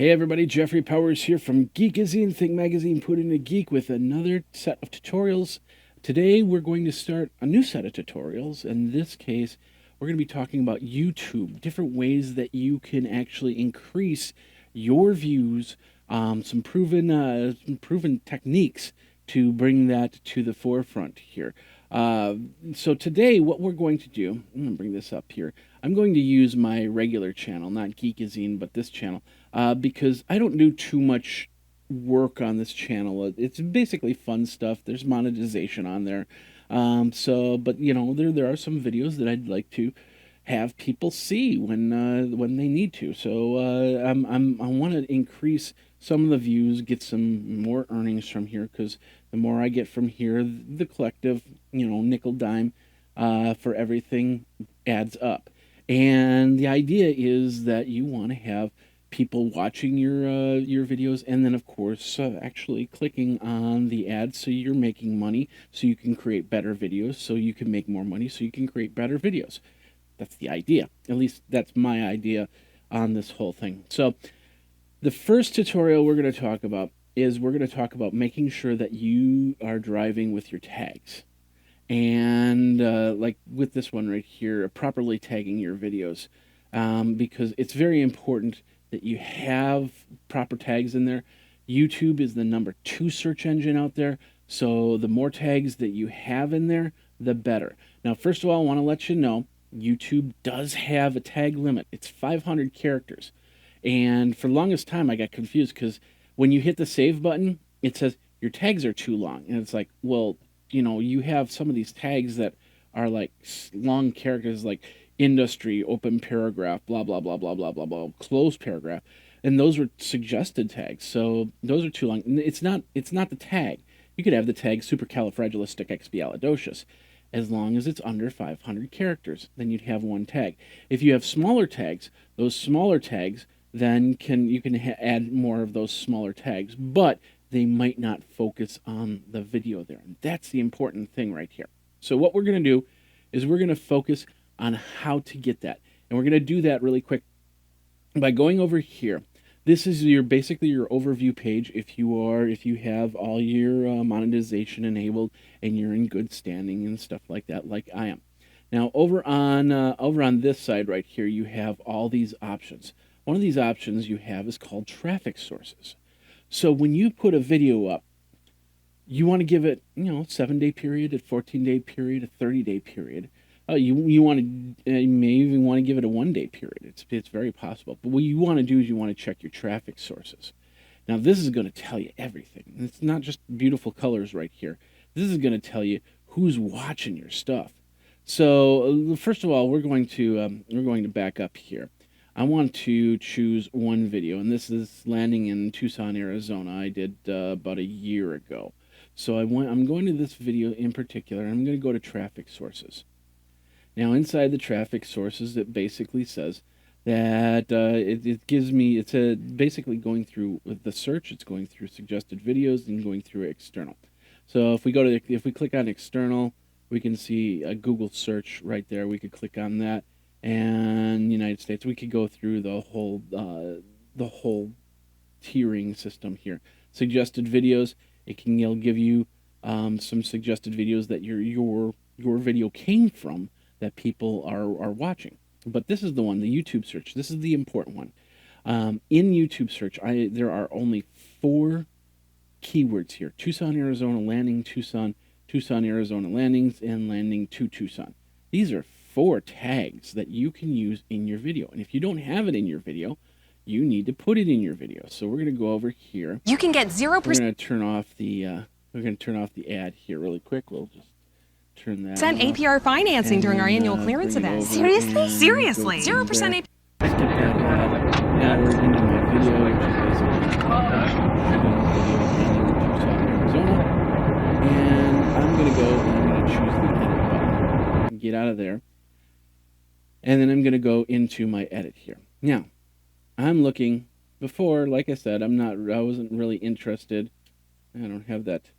Hey everybody, Jeffrey Powers here from Geekazine, Think Magazine, Put in a Geek with another set of tutorials. Today we're going to start a new set of tutorials. In this case, we're going to be talking about YouTube, different ways that you can actually increase your views, some proven techniques to bring that to the forefront here. So today what we're going to do, I'm going to bring this up here. I'm going to use my regular channel, not Geekazine, but this channel, because I don't do too much work on this channel. It's basically fun stuff. There's monetization on there. But you know, there are some videos that I'd like to have people see when they need to. So I want to increase some of the views, get some more earnings from here, because the more I get from here, the collective, you know, nickel dime for everything adds up. And the idea is that you want to have people watching your videos, and then of course actually clicking on the ads, so you're making money, so you can create better videos, so you can make more money, so you can create better videos. That's the idea. At least that's my idea on this whole thing. So the first tutorial we're going to talk about is making sure that you are driving with your tags. And like with this one right here, properly tagging your videos, because it's very important that you have proper tags in there. YouTube is the #2 search engine out there, so the more tags that you have in there, the better. Now, first of all, I want to let you know, YouTube does have a tag limit. It's 500 characters. And for the longest time, I got confused because when you hit the save button, it says your tags are too long. And it's like, well, you know, you have some of these tags that are like long characters, like industry, open paragraph, blah, blah, blah, blah, blah, blah, blah, close paragraph. And those are suggested tags. So those are too long. It's not the tag. You could have the tag supercalifragilisticexpialidocious. As long as it's under 500 characters, then you'd have one tag. If you have smaller tags, those smaller tags, then you can add more of those smaller tags, but they might not focus on the video there. And that's the important thing right here. So what we're going to do is we're going to focus on how to get that. And we're going to do that really quick by going over here. This is basically your overview page if you have all your monetization enabled and you're in good standing and stuff like that, like I am. Now over on this side right here, you have all these options. One of these options you have is called traffic sources. So when you put a video up, you want to give it, you know, 7-day period, a 14-day period, a 30-day period. You may even want to give it a 1-day period. It's very possible. But what you want to do is you want to check your traffic sources. Now this is going to tell you everything. It's not just beautiful colors right here. This is going to tell you who's watching your stuff. So first of all, we're going to back up here. I want to choose one video, and this is landing in Tucson, Arizona. I did about a year ago. So I'm going to this video in particular, and I'm going to go to traffic sources. Now inside the traffic sources, it basically says that it's basically going through the search, it's going through suggested videos and going through external. So if we click on external, we can see a Google search right there. We could click on that, and United States. We could go through the whole tiering system here. Suggested videos. It'll give you some suggested videos that your video came from, that people are watching. But this is the one, the YouTube search. This is the important one. In YouTube search, there are only 4 keywords here: Tucson, Arizona, landing Tucson, Tucson, Arizona landings, and landing to Tucson. These are 4 tags that you can use in your video. And if you don't have it in your video, you need to put it in your video. So we're going to go over here. You can get 0%. We're going to turn off the ad here really quick. We'll just turn that off. APR financing during our annual clearance event. Seriously? Seriously? 0% APR. Now we're into my video, which is basically Arizona. And I'm going to go and I'm going to choose the edit button. Get out of there. And then I'm going to go into my edit here. Now, I'm looking before, like I said, I wasn't really interested. I don't have that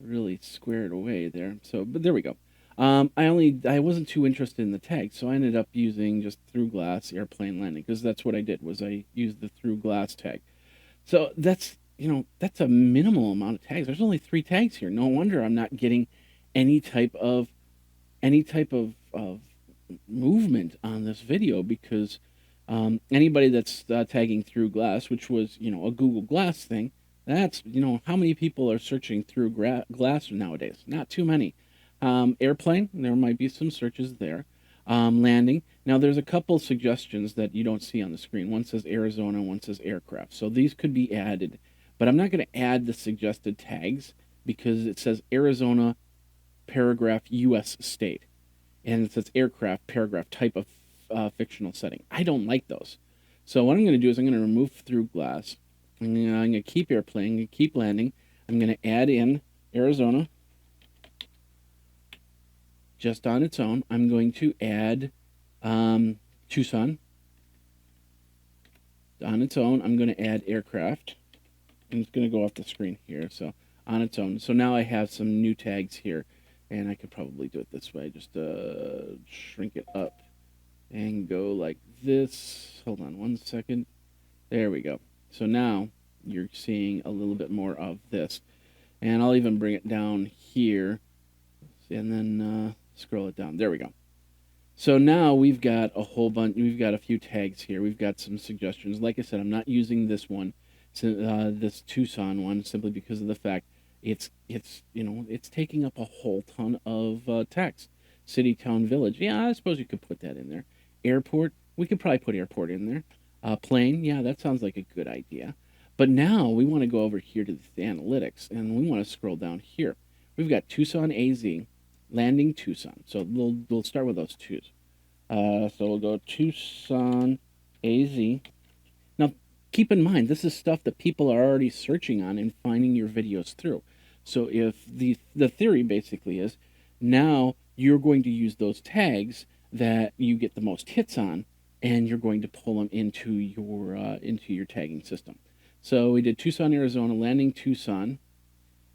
really squared away there. So, but there we go. I wasn't too interested in the tag, so I ended up using just through glass airplane landing, because that's what I did, was I used the through glass tag. So that's, that's a minimal amount of tags. There's only 3 tags here. No wonder I'm not getting any type of movement on this video, because anybody that's tagging through glass, which was, a Google Glass thing, that's, how many people are searching through glass nowadays? Not too many. Airplane, there might be some searches there. Landing. Now, there's a couple suggestions that you don't see on the screen. One says Arizona, one says aircraft. So these could be added, but I'm not going to add the suggested tags because it says Arizona, paragraph, U.S. state. And it says aircraft, paragraph, type of fictional setting. I don't like those. So what I'm going to do is I'm going to remove through glass. I'm going to keep airplane, I'm going to keep landing. I'm going to add in Arizona just on its own. I'm going to add Tucson on its own. I'm going to add aircraft. I'm just going to go off the screen here. So on its own. So now I have some new tags here, and I could probably do it this way. Just shrink it up and go like this. Hold on one second. There we go. So now you're seeing a little bit more of this, and I'll even bring it down here, and then scroll it down. There we go. So now we've got a whole bunch. We've got a few tags here. We've got some suggestions. Like I said, I'm not using this one, this Tucson one, simply because of the fact it's taking up a whole ton of text. City, town, village. Yeah, I suppose you could put that in there. Airport. We could probably put airport in there. Plane. Yeah, that sounds like a good idea. But now we want to go over here to the analytics, and we want to scroll down here. We've got Tucson, AZ. Landing Tucson. So we'll start with those twos. So we'll go Tucson, AZ. Now, keep in mind, this is stuff that people are already searching on and finding your videos through. So if the theory basically is, now you're going to use those tags that you get the most hits on, and you're going to pull them into your tagging system. So we did Tucson, Arizona, landing Tucson.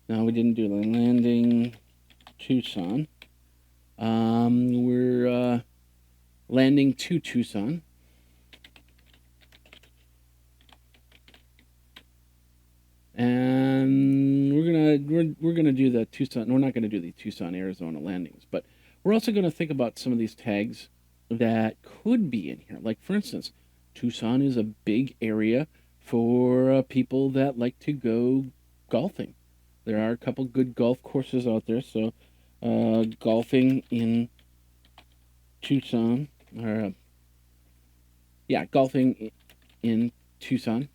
No, we didn't do the landing Tucson. We're landing to Tucson. And we're gonna do the Tucson. We're not gonna do the Tucson, Arizona landings, but we're also gonna think about some of these tags that could be in here. Like, for instance, Tucson is a big area for people that like to go golfing. There are a couple good golf courses out there, so golfing in Tucson, or golfing in Tucson.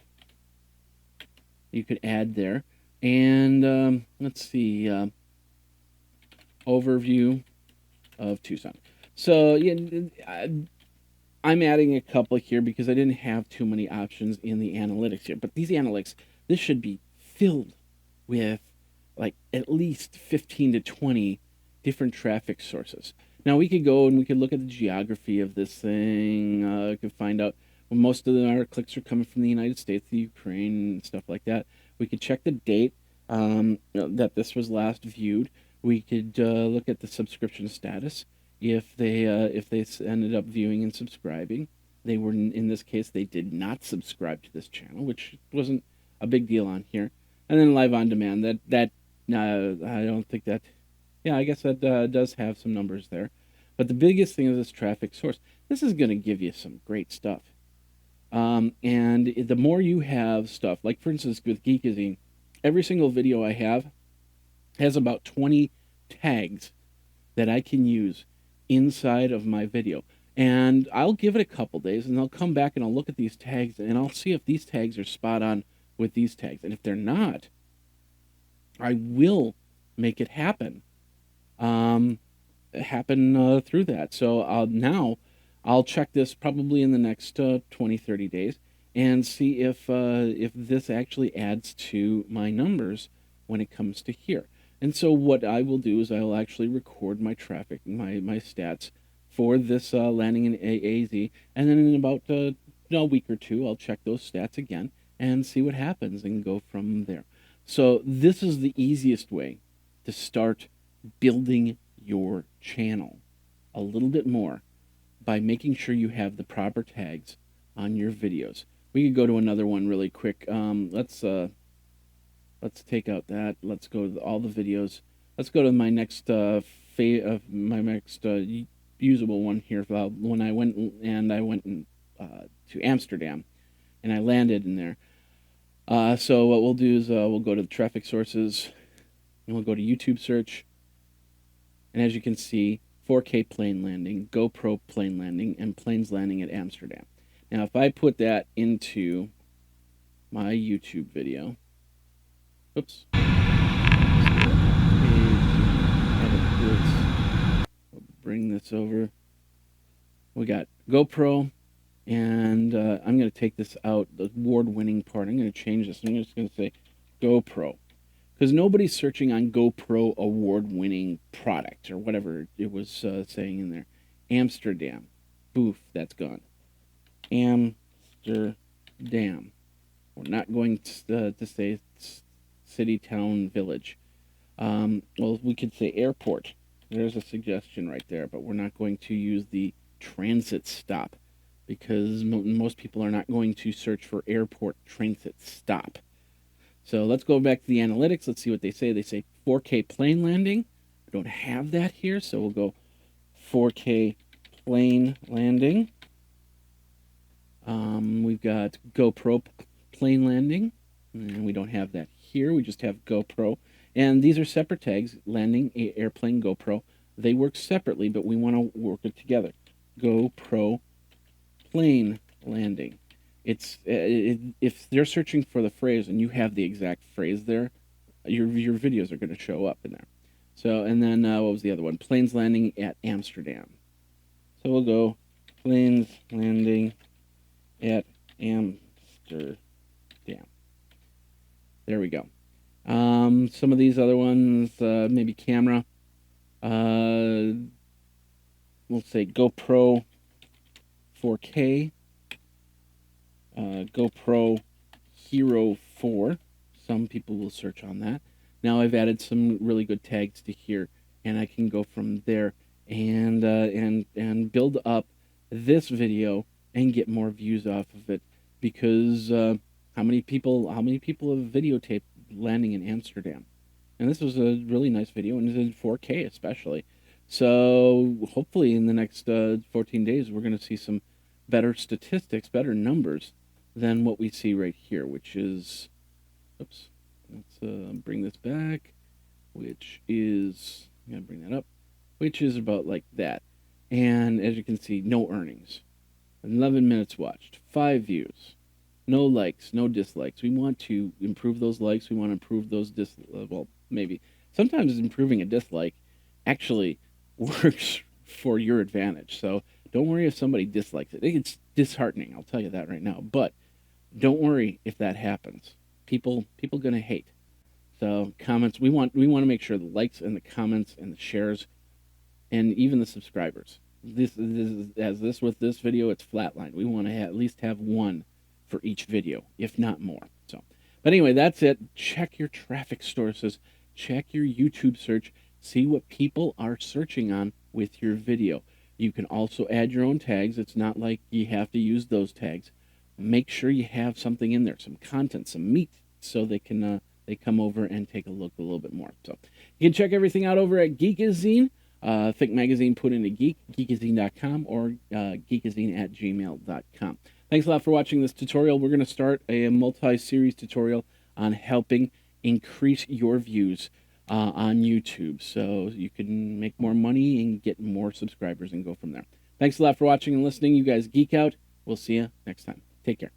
You could add there, and let's see, overview of Tucson. So I'm adding a couple here because I didn't have too many options in the analytics here. But these analytics, this should be filled with like at least 15 to 20 different traffic sources. Now we could go and we could look at the geography of this thing. We could find out well, most of our clicks are coming from the United States, the Ukraine, and stuff like that. We could check the date that this was last viewed. We could look at the subscription status. If they ended up viewing and subscribing, they were, in this case, they did not subscribe to this channel, which wasn't a big deal on here. And then live on demand. I don't think that. Yeah, I guess that does have some numbers there. But the biggest thing is this traffic source. This is going to give you some great stuff. And the more you have stuff, like for instance with Geekazine, every single video I have has about 20 tags that I can use inside of my video. And I'll give it a couple days, and I'll come back and I'll look at these tags, and I'll see if these tags are spot on with these tags. And if they're not, I will make it happen. Through that. So now I'll check this probably in the next 20, 30 days and see if this actually adds to my numbers when it comes to here. And so what I will do is I will actually record my traffic, my stats for this landing in AZ, and then in about a week or two, I'll check those stats again and see what happens and go from there. So this is the easiest way to start building your channel a little bit more by making sure you have the proper tags on your videos. We could go to another one really quick. Let's take out that. Let's go to all the videos. Let's go to my next usable one here. When I went to Amsterdam, and I landed in there. So what we'll do is we'll go to the traffic sources, and we'll go to YouTube search. And as you can see, 4K plane landing, GoPro plane landing, and planes landing at Amsterdam. Now, if I put that into my YouTube video, oops. We'll bring this over. We got GoPro, and I'm going to take this out, the award-winning part. I'm going to change this. I'm just going to say GoPro, because nobody's searching on GoPro award-winning product or whatever it was saying in there. Amsterdam. Boof, that's gone. Amsterdam. We're not going to say city, town, village. Well, we could say airport. There's a suggestion right there, but we're not going to use the transit stop, because most people are not going to search for airport transit stop. So let's go back to the analytics. Let's see what they say. They say 4K plane landing. I don't have that here, so we'll go 4K plane landing. We've got GoPro plane landing, and we don't have that here. We just have GoPro. And these are separate tags, landing, airplane, GoPro. They work separately, but we want to work it together. GoPro plane landing. If they're searching for the phrase and you have the exact phrase there, your videos are going to show up in there. So, and then what was the other one? Planes landing at Amsterdam. So we'll go planes landing at Amsterdam. There we go. Some of these other ones, maybe camera. We'll say GoPro 4K. GoPro Hero 4. Some people will search on that. Now I've added some really good tags to here, and I can go from there and build up this video and get more views off of it, because how many people have videotaped landing in Amsterdam? And this was a really nice video, and it's in 4K especially. So hopefully in the next 14 days we're going to see some better statistics, better numbers than what we see right here, which is, oops, let's bring this back, which is, I'm going to bring that up, which is about like that. And as you can see, no earnings. 11 minutes watched, 5 views, no likes, no dislikes. We want to improve those likes. We want to improve those well, maybe. Sometimes improving a dislike actually works for your advantage. So don't worry if somebody dislikes it. It's disheartening, I'll tell you that right now. But don't worry if that happens. People gonna hate. So comments, we want to make sure the likes and the comments and the shares and even the subscribers. With this video, it's flatlined. We want to at least have one for each video, if not more. So, but anyway, that's it. Check your traffic sources. Check your YouTube search. See what people are searching on with your video. You can also add your own tags. It's not like you have to use those tags. Make sure you have something in there, some content, some meat, so they can they come over and take a look a little bit more. So you can check everything out over at Geekazine. Think Magazine put in a geek, geekazine.com, or geekazine@gmail.com. Thanks a lot for watching this tutorial. We're going to start a multi-series tutorial on helping increase your views on YouTube, so you can make more money and get more subscribers and go from there. Thanks a lot for watching and listening. You guys geek out. We'll see you next time. Take care.